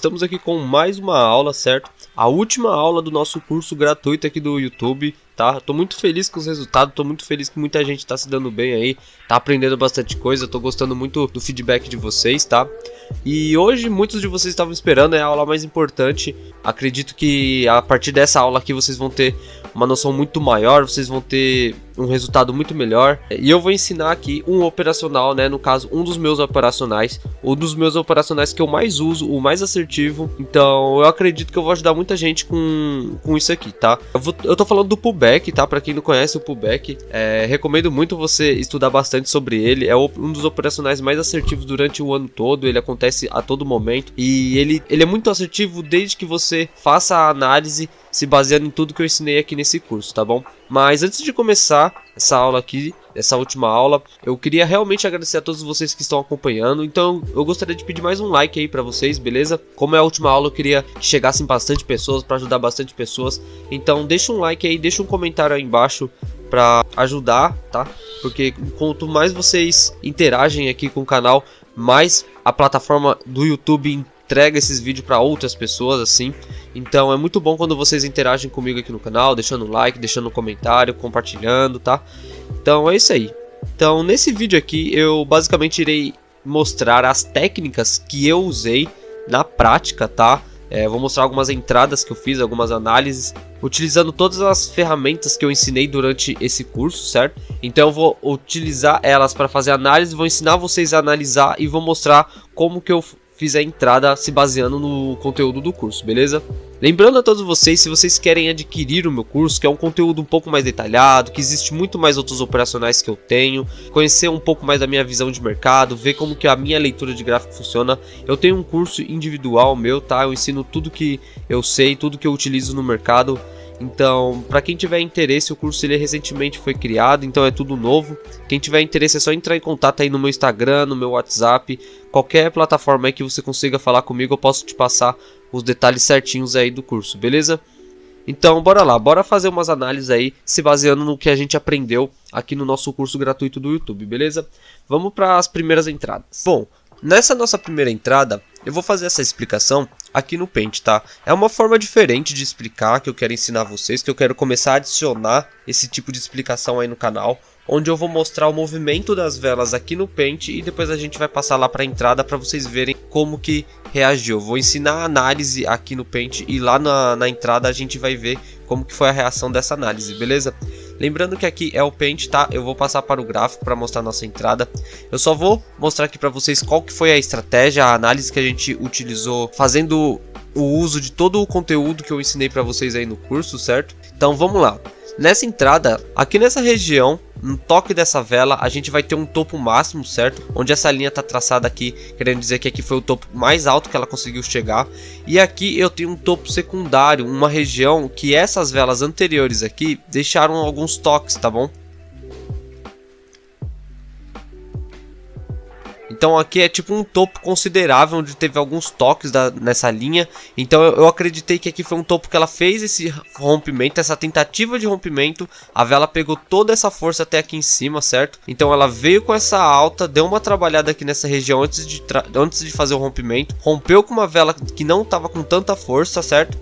Estamos aqui com mais uma aula, certo? A última aula do nosso curso gratuito aqui do YouTube, tá? Tô muito feliz com os resultados, tô muito feliz que muita gente tá se dando bem aí, tá aprendendo bastante coisa, tô gostando muito do feedback de vocês, tá? E hoje muitos de vocês estavam esperando, é a aula mais importante. Acredito que a partir dessa aula aqui vocês vão ter uma noção muito maior, vocês vão ter um resultado muito melhor. E eu vou ensinar aqui um operacional, né? No caso, um dos meus operacionais que eu mais uso, o mais assertivo. Então eu acredito que eu vou ajudar muita gente com isso aqui, tá? Eu tô falando do pullback, tá? Pra quem não conhece o pullback, recomendo muito você estudar bastante sobre ele. É um dos operacionais mais assertivos durante o ano todo, ele acontece a todo momento. E ele é muito assertivo desde que você faça a análise se baseando em tudo que eu ensinei aqui nesse curso, tá bom? Mas antes de começar essa aula aqui, essa última aula, eu queria realmente agradecer a todos vocês que estão acompanhando. Então eu gostaria de pedir mais um like aí pra vocês, beleza? Como é a última aula, eu queria que chegassem bastante pessoas, pra ajudar bastante pessoas. Então deixa um like aí, deixa um comentário aí embaixo pra ajudar, tá? Porque quanto mais vocês interagem aqui com o canal, mais a plataforma do YouTube entrega esses vídeos para outras pessoas, assim. Então é muito bom quando vocês interagem comigo aqui no canal, deixando um like, deixando um comentário, compartilhando, tá? Então é isso aí. Então nesse vídeo aqui eu basicamente irei mostrar as técnicas que eu usei na prática, tá? Vou mostrar algumas entradas que eu fiz, algumas análises, utilizando todas as ferramentas que eu ensinei durante esse curso, certo? Então eu vou utilizar elas para fazer análise, vou ensinar vocês a analisar e vou mostrar como que eu fiz a entrada se baseando no conteúdo do curso, beleza? Lembrando a todos vocês, se vocês querem adquirir o meu curso, que é um conteúdo um pouco mais detalhado, que existe muito mais outros operacionais que eu tenho, conhecer um pouco mais da minha visão de mercado, ver como que a minha leitura de gráfico funciona, eu tenho um curso individual meu, tá? Eu ensino tudo que eu sei, tudo que eu utilizo no mercado. Então, para quem tiver interesse, o curso ele recentemente foi criado, então é tudo novo. Quem tiver interesse é só entrar em contato aí no meu Instagram, no meu WhatsApp, qualquer plataforma aí que você consiga falar comigo, eu posso te passar os detalhes certinhos aí do curso, beleza? Então, bora lá, bora fazer umas análises aí, se baseando no que a gente aprendeu aqui no nosso curso gratuito do YouTube, beleza? Vamos para as primeiras entradas. Bom, nessa nossa primeira entrada, eu vou fazer essa explicação aqui no Paint, tá? É uma forma diferente de explicar que eu quero ensinar vocês, que eu quero começar a adicionar esse tipo de explicação aí no canal, onde eu vou mostrar o movimento das velas aqui no Paint e depois a gente vai passar lá para a entrada para vocês verem como que reagiu. Eu vou ensinar a análise aqui no Paint e lá na entrada a gente vai ver como que foi a reação dessa análise, beleza? Lembrando que aqui é o Paint, tá? Eu vou passar para o gráfico para mostrar a nossa entrada. Eu só vou mostrar aqui para vocês qual que foi a estratégia, a análise que a gente utilizou fazendo o uso de todo o conteúdo que eu ensinei para vocês aí no curso, certo? Então vamos lá. Nessa entrada, aqui nessa região, no toque dessa vela, a gente vai ter um topo máximo, certo? Onde essa linha está traçada aqui, querendo dizer que aqui foi o topo mais alto que ela conseguiu chegar. E aqui eu tenho um topo secundário, uma região que essas velas anteriores aqui deixaram alguns toques, tá bom? Então aqui é tipo um topo considerável, onde teve alguns toques nessa linha. Então eu acreditei que aqui foi um topo que ela fez esse rompimento, essa tentativa de rompimento. A vela pegou toda essa força até aqui em cima, certo? Então ela veio com essa alta, deu uma trabalhada aqui nessa região antes de fazer o rompimento. Rompeu com uma vela que não estava com tanta força, certo?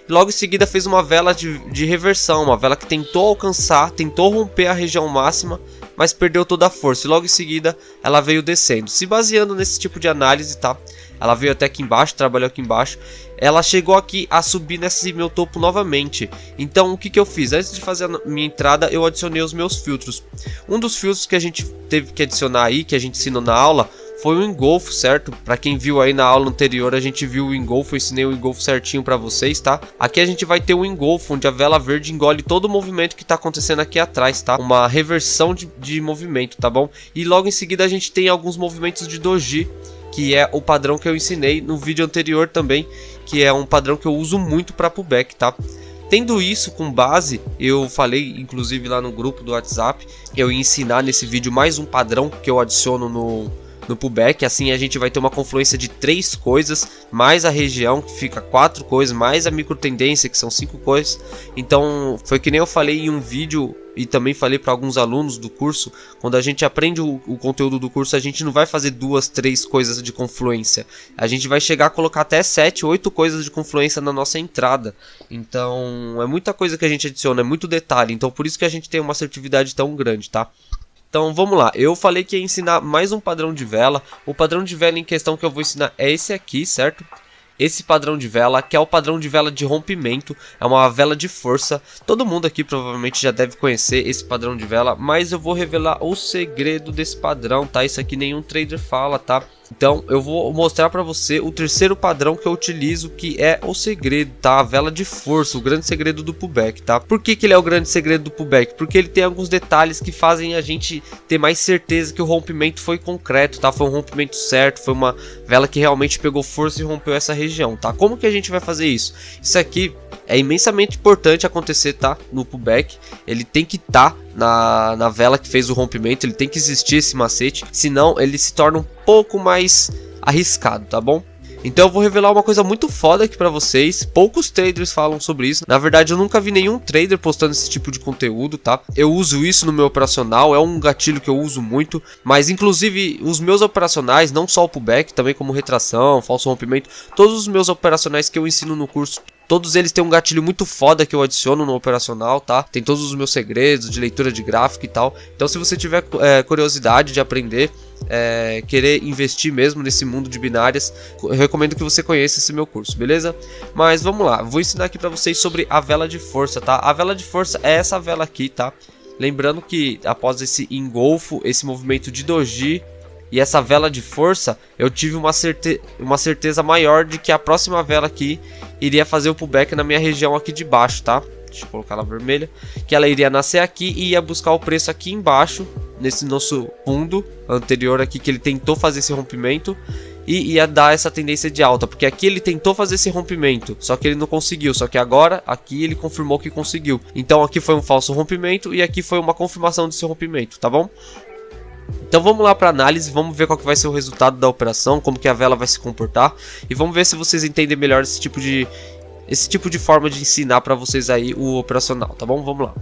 E logo em seguida fez uma vela de reversão, uma vela que tentou alcançar, tentou romper a região máxima, mas perdeu toda a força. E logo em seguida ela veio descendo. Se baseando nesse tipo de análise, tá? Ela veio até aqui embaixo, trabalhou aqui embaixo. Ela chegou aqui a subir nesse meu topo novamente. Então o que que eu fiz? Antes de fazer a minha entrada, eu adicionei os meus filtros. Um dos filtros que a gente teve que adicionar aí, que a gente ensinou na aula, foi o engolfo, certo? Para quem viu aí na aula anterior, a gente viu o engolfo, eu ensinei o engolfo certinho para vocês, tá? Aqui a gente vai ter o engolfo, onde a vela verde engole todo o movimento que tá acontecendo aqui atrás, tá? Uma reversão de movimento, tá bom? E logo em seguida a gente tem alguns movimentos de doji, que é o padrão que eu ensinei no vídeo anterior também, que é um padrão que eu uso muito para pullback, tá? Tendo isso com base, eu falei inclusive lá no grupo do WhatsApp, eu ia ensinar nesse vídeo mais um padrão que eu adiciono no pullback. Assim a gente vai ter uma confluência de 3 coisas, mais a região que fica 4 coisas, mais a micro tendência que são 5 coisas. Então foi que nem eu falei em um vídeo e também falei para alguns alunos do curso, quando a gente aprende o conteúdo do curso, a gente não vai fazer 2, 3 coisas de confluência. A gente vai chegar a colocar até 7, 8 coisas de confluência na nossa entrada. Então é muita coisa que a gente adiciona, é muito detalhe. Então por isso que a gente tem uma assertividade tão grande, tá? Então vamos lá, eu falei que ia ensinar mais um padrão de vela. O padrão de vela em questão que eu vou ensinar é esse aqui, certo? Esse padrão de vela, que é o padrão de vela de rompimento, é uma vela de força. Todo mundo aqui provavelmente já deve conhecer esse padrão de vela, mas eu vou revelar o segredo desse padrão, tá? Isso aqui nenhum trader fala, tá? Então eu vou mostrar para você o terceiro padrão que eu utilizo, que é o segredo, tá? A vela de força, o grande segredo do pullback, tá? Por que ele é o grande segredo do pullback? Porque ele tem alguns detalhes que fazem a gente ter mais certeza que o rompimento foi concreto, tá? Foi um rompimento certo, foi uma vela que realmente pegou força e rompeu essa região, tá? Como que a gente vai fazer isso? Isso aqui é imensamente importante acontecer, tá? No pullback, ele tem que estar na vela que fez o rompimento, ele tem que existir esse macete, senão ele se torna um pouco mais arriscado, tá bom? Então eu vou revelar uma coisa muito foda aqui pra vocês. Poucos traders falam sobre isso. Na verdade eu nunca vi nenhum trader postando esse tipo de conteúdo, tá? Eu uso isso no meu operacional, é um gatilho que eu uso muito. Mas inclusive os meus operacionais, não só o pullback, também como retração, falso rompimento, todos os meus operacionais que eu ensino no curso, todos eles têm um gatilho muito foda que eu adiciono no operacional, tá? Tem todos os meus segredos de leitura de gráfico e tal. Então se você tiver curiosidade de aprender, querer investir mesmo nesse mundo de binárias, eu recomendo que você conheça esse meu curso, beleza? Mas vamos lá, vou ensinar aqui pra vocês sobre a vela de força, tá? A vela de força é essa vela aqui, tá? Lembrando que após esse engolfo, esse movimento de doji e essa vela de força, eu tive uma certeza maior de que a próxima vela aqui iria fazer o pullback na minha região aqui de baixo, tá? Deixa eu colocar ela vermelha. Que ela iria nascer aqui e ia buscar o preço aqui embaixo, nesse nosso fundo anterior aqui, que ele tentou fazer esse rompimento e ia dar essa tendência de alta, porque aqui ele tentou fazer esse rompimento, só que ele não conseguiu, só que agora aqui ele confirmou que conseguiu. Então aqui foi um falso rompimento e aqui foi uma confirmação desse rompimento, tá bom? Então vamos lá para análise, vamos ver qual que vai ser o resultado da operação, como que a vela vai se comportar e vamos ver se vocês entendem melhor esse tipo de forma de ensinar para vocês aí o operacional, tá bom? Vamos lá.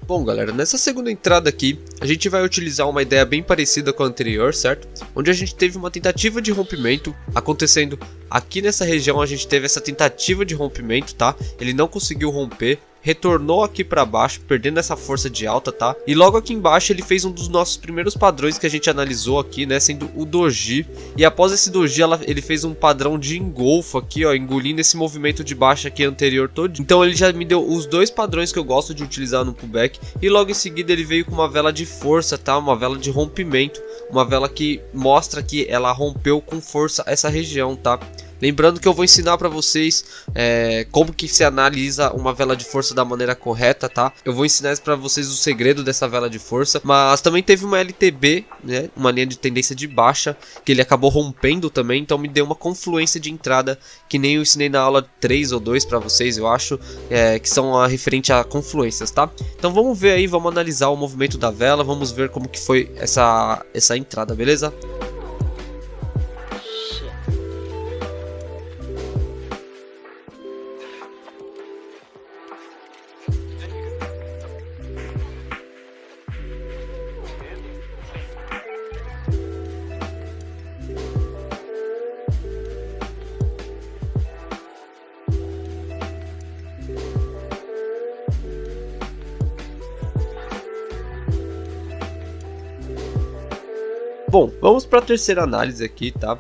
Bom galera, nessa segunda entrada aqui, a gente vai utilizar uma ideia bem parecida com a anterior, certo? Onde a gente teve uma tentativa de rompimento acontecendo aqui nessa região, a gente teve essa tentativa de rompimento, tá? Ele não conseguiu romper, retornou aqui para baixo, perdendo essa força de alta, tá? E logo aqui embaixo ele fez um dos nossos primeiros padrões que a gente analisou aqui, né? Sendo o doji. E após esse doji, ele fez um padrão de engolfo aqui, ó, engolindo esse movimento de baixa aqui anterior todo. Então ele já me deu os dois padrões que eu gosto de utilizar no pullback. E logo em seguida ele veio com uma vela de força, tá? Uma vela de rompimento, uma vela que mostra que ela rompeu com força essa região, tá? Lembrando que eu vou ensinar para vocês como que se analisa uma vela de força da maneira correta, tá? Eu vou ensinar para vocês o segredo dessa vela de força. Mas também teve uma LTB, né? Uma linha de tendência de baixa, que ele acabou rompendo também. Então me deu uma confluência de entrada, que nem eu ensinei na aula 3 ou 2 para vocês, eu acho. Que são referente a confluências, tá? Então vamos ver aí, vamos analisar o movimento da vela. Vamos ver como que foi essa entrada, beleza? Bom, vamos para a terceira análise aqui, tá?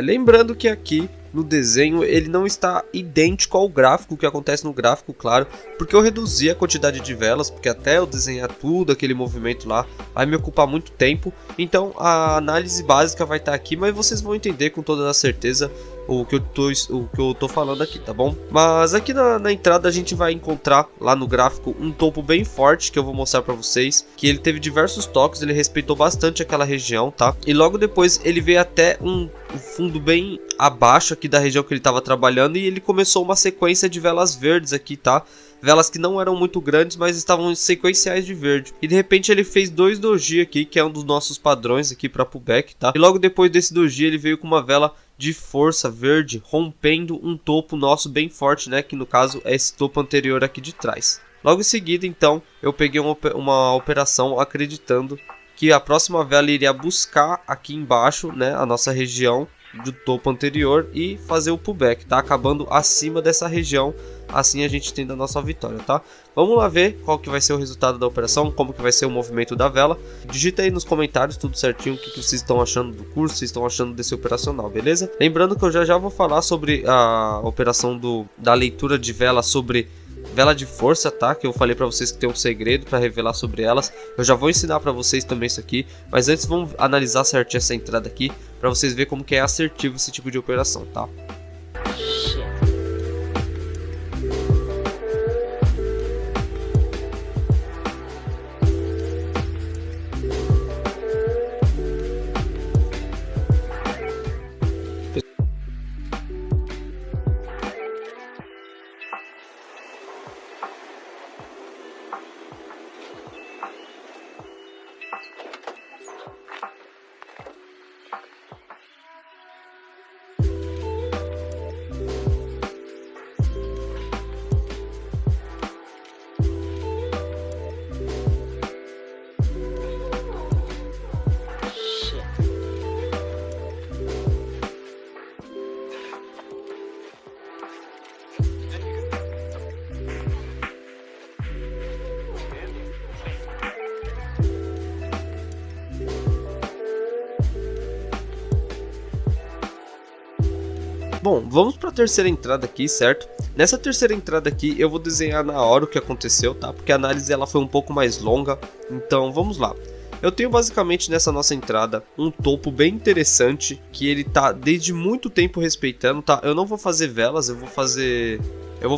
Lembrando que aqui no desenho ele não está idêntico ao gráfico, o que acontece no gráfico, claro, porque eu reduzi a quantidade de velas, porque até eu desenhar tudo aquele movimento lá vai me ocupar muito tempo. Então a análise básica vai estar aqui, mas vocês vão entender com toda a certeza o que eu tô falando aqui, tá bom? Mas aqui na entrada a gente vai encontrar lá no gráfico um topo bem forte que eu vou mostrar pra vocês, que ele teve diversos toques, ele respeitou bastante aquela região, tá? E logo depois ele veio até um fundo bem abaixo aqui da região que ele estava trabalhando, e ele começou uma sequência de velas verdes aqui, tá? Velas que não eram muito grandes, mas estavam sequenciais de verde. E de repente ele fez 2 doji aqui, que é um dos nossos padrões aqui para pullback, tá? E logo depois desse doji ele veio com uma vela de força verde, rompendo um topo nosso bem forte, né? Que no caso é esse topo anterior aqui de trás. Logo em seguida, então, eu peguei uma operação acreditando que a próxima vela iria buscar aqui embaixo, né, a nossa região do topo anterior e fazer o pullback, tá? Acabando acima dessa região, assim a gente tendo a nossa vitória, tá? Vamos lá ver qual que vai ser o resultado da operação, como que vai ser o movimento da vela. Digita aí nos comentários tudo certinho o que vocês estão achando do curso, vocês estão achando desse operacional, beleza? Lembrando que eu já vou falar sobre a operação da leitura de vela sobre vela de força, tá? Que eu falei pra vocês que tem um segredo pra revelar sobre elas. Eu já vou ensinar pra vocês também isso aqui, mas antes vamos analisar certinho essa entrada aqui pra vocês verem como que é assertivo esse tipo de operação, tá? Bom, vamos para a terceira entrada aqui, certo? Nessa terceira entrada aqui eu vou desenhar na hora o que aconteceu, tá? Porque a análise ela foi um pouco mais longa, então vamos lá. Eu tenho basicamente nessa nossa entrada um topo bem interessante que ele tá desde muito tempo respeitando, tá? Eu não vou fazer velas, eu vou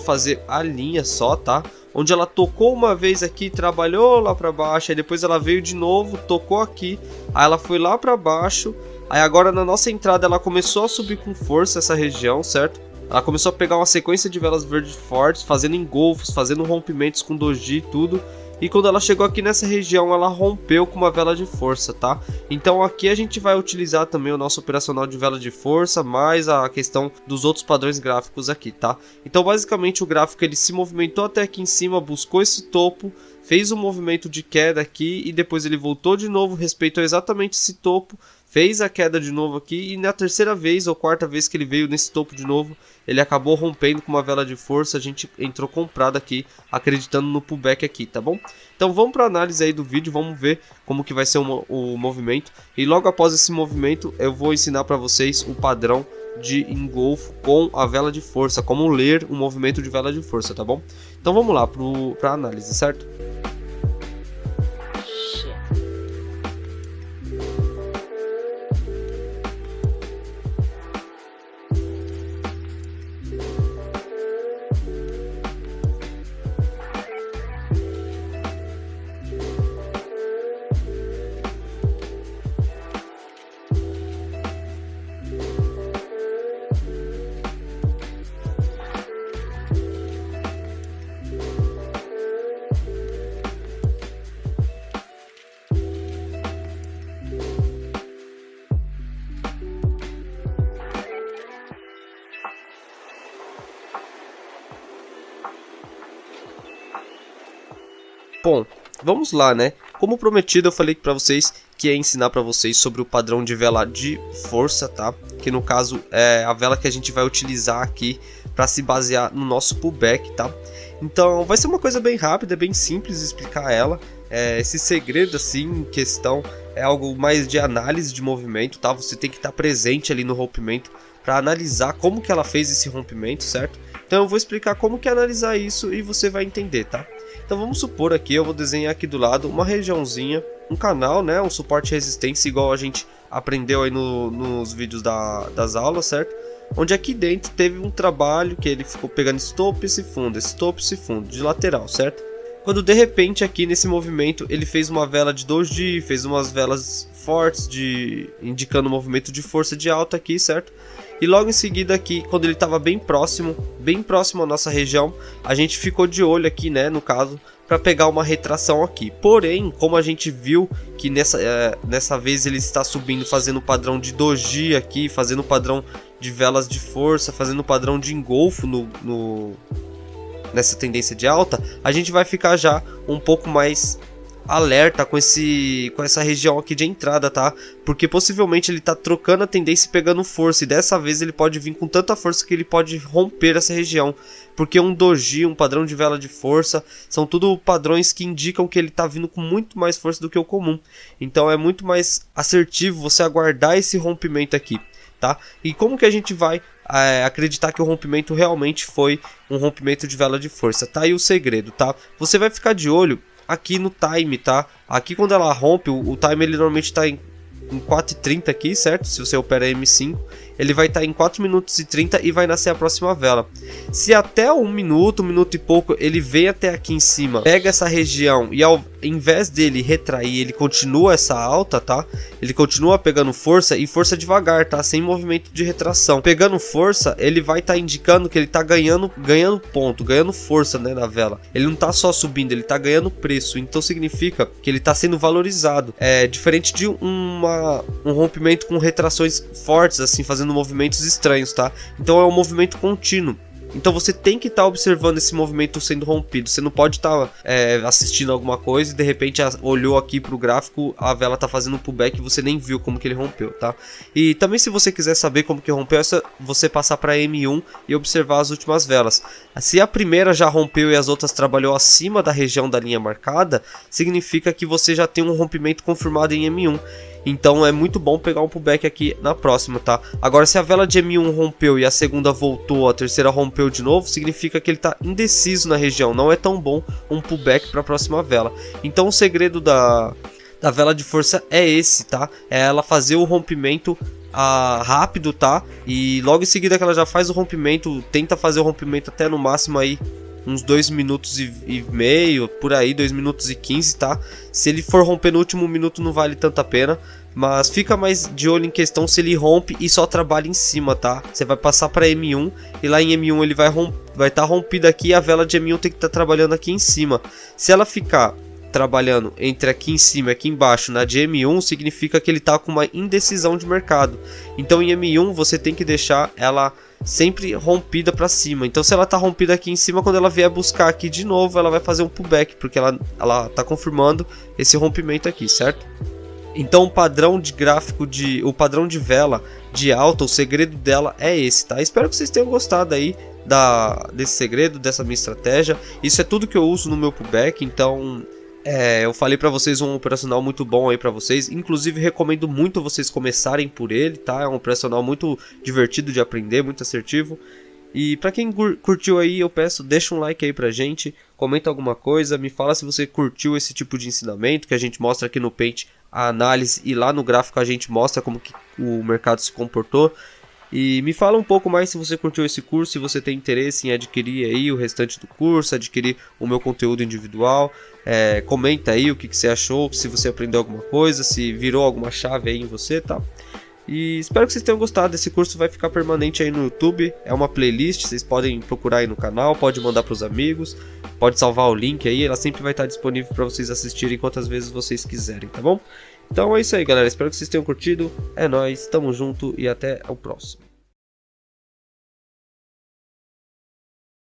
fazer a linha só, tá? Onde ela tocou uma vez aqui, trabalhou lá para baixo, aí depois ela veio de novo, tocou aqui, aí ela foi lá para baixo. Aí agora na nossa entrada ela começou a subir com força essa região, certo? Ela começou a pegar uma sequência de velas verdes fortes, fazendo engolfos, fazendo rompimentos com doji e tudo. E quando ela chegou aqui nessa região, ela rompeu com uma vela de força, tá? Então aqui a gente vai utilizar também o nosso operacional de vela de força, mais a questão dos outros padrões gráficos aqui, tá? Então basicamente o gráfico ele se movimentou até aqui em cima, buscou esse topo, fez um movimento de queda aqui e depois ele voltou de novo, respeitou exatamente esse topo, fez a queda de novo aqui e na terceira vez ou quarta vez que ele veio nesse topo de novo, ele acabou rompendo com uma vela de força. A gente entrou comprado aqui, acreditando no pullback aqui, tá bom? Então vamos para a análise aí do vídeo, vamos ver como que vai ser o movimento. E logo após esse movimento eu vou ensinar para vocês o padrão de engolfo com a vela de força, como ler o movimento de vela de força, tá bom? Então vamos lá para a análise, certo? Bom, vamos lá, né? Como prometido, eu falei para vocês que ia ensinar para vocês sobre o padrão de vela de força, tá? Que no caso é a vela que a gente vai utilizar aqui para se basear no nosso pullback, tá? Então vai ser uma coisa bem rápida, bem simples de explicar ela. Esse segredo assim em questão é algo mais de análise de movimento, tá? Você tem que estar presente ali no rompimento para analisar como que ela fez esse rompimento, certo? Então eu vou explicar como que é analisar isso e você vai entender, tá? Então vamos supor aqui, eu vou desenhar aqui do lado uma regiãozinha, um canal, né, um suporte de resistência igual a gente aprendeu aí nos vídeos das aulas, certo? Onde aqui dentro teve um trabalho que ele ficou pegando estopo e fundo, de lateral, certo? Quando de repente aqui nesse movimento ele fez uma vela de doji, fez umas velas fortes indicando o movimento de força de alta aqui, certo? E logo em seguida aqui, quando ele estava bem próximo à nossa região, a gente ficou de olho aqui, né, no caso, para pegar uma retração aqui. Porém, como a gente viu que nessa vez ele está subindo, fazendo o padrão de doji aqui, fazendo o padrão de velas de força, fazendo o padrão de engolfo nessa tendência de alta, a gente vai ficar já um pouco mais alerta com essa região aqui de entrada, tá? Porque possivelmente ele tá trocando a tendência e pegando força, e dessa vez ele pode vir com tanta força que ele pode romper essa região, porque um doji, um padrão de vela de força, são tudo padrões que indicam que ele tá vindo com muito mais força do que o comum. Então é muito mais assertivo você aguardar esse rompimento aqui, tá? E como que a gente vai acreditar que o rompimento realmente foi um rompimento de vela de força? Tá aí o segredo, tá? Você vai ficar de olho aqui no time, tá? Aqui quando ela rompe, o time ele normalmente está em 4h30 aqui, certo? Se você opera M5, ele vai estar em 4 minutos e 30 e vai nascer a próxima vela. Se até 1 minuto e pouco ele vem até aqui em cima, pega essa região e ao invés dele retrair, ele continua essa alta, tá? Ele continua pegando força e força devagar, tá? Sem movimento de retração. Pegando força, ele vai estar indicando que ele tá ganhando ponto, ganhando força, né, na vela. Ele não tá só subindo, ele tá ganhando preço. Então significa que ele tá sendo valorizado. É diferente de um rompimento com retrações fortes, assim, fazendo movimentos estranhos, tá? Então é um movimento contínuo. Então você tem que estar observando esse movimento sendo rompido. Você não pode estar assistindo alguma coisa e de repente olhou aqui para o gráfico, a vela está fazendo um pullback e você nem viu como que ele rompeu, tá? E também, se você quiser saber como que rompeu, é só você passar para M1 e observar as últimas velas. Se a primeira já rompeu e as outras trabalhou acima da região da linha marcada, significa que você já tem um rompimento confirmado em M1. Então é muito bom pegar um pullback aqui na próxima, tá? Agora, se a vela de M1 rompeu e a segunda voltou, a terceira rompeu de novo, significa que ele está indeciso na região. Não é tão bom um pullback para a próxima vela. Então o segredo da vela de força é esse, tá? É ela fazer o rompimento rápido, tá? E logo em seguida que ela já faz o rompimento, tenta fazer o rompimento até no máximo aí uns 2 minutos e meio, por aí, 2 minutos e 15, tá? Se ele for romper no último minuto não vale tanto a pena, mas fica mais de olho em questão se ele rompe e só trabalha em cima, tá? Você vai passar para M1 e lá em M1 ele vai estar rompido aqui e a vela de M1 tem que estar trabalhando aqui em cima. Se ela ficar trabalhando entre aqui em cima e aqui embaixo na de M1, significa que ele está com uma indecisão de mercado. Então em M1 você tem que deixar ela sempre rompida para cima. Então se ela tá rompida aqui em cima, quando ela vier buscar aqui de novo, ela vai fazer um pullback, porque ela tá confirmando esse rompimento aqui, certo? Então o padrão de gráfico o padrão de vela de alta, o segredo dela é esse, tá? Espero que vocês tenham gostado aí desse segredo, dessa minha estratégia. Isso é tudo que eu uso no meu pullback, então eu falei para vocês um operacional muito bom aí para vocês. Inclusive recomendo muito vocês começarem por ele, tá? É um operacional muito divertido de aprender, muito assertivo. E para quem curtiu aí, eu peço, deixa um like aí pra gente, comenta alguma coisa, me fala se você curtiu esse tipo de ensinamento que a gente mostra aqui no Paint, a análise, e lá no gráfico a gente mostra como que o mercado se comportou. E me fala um pouco mais se você curtiu esse curso, se você tem interesse em adquirir aí o restante do curso, adquirir o meu conteúdo individual. Comenta aí o que você achou, se você aprendeu alguma coisa, se virou alguma chave aí em você, tá? E espero que vocês tenham gostado. Esse curso vai ficar permanente aí no YouTube, é uma playlist, vocês podem procurar aí no canal, pode mandar para os amigos, pode salvar o link aí, ela sempre vai estar disponível para vocês assistirem quantas vezes vocês quiserem, tá bom? Então é isso aí, galera, espero que vocês tenham curtido, é nóis, tamo junto e até o próximo.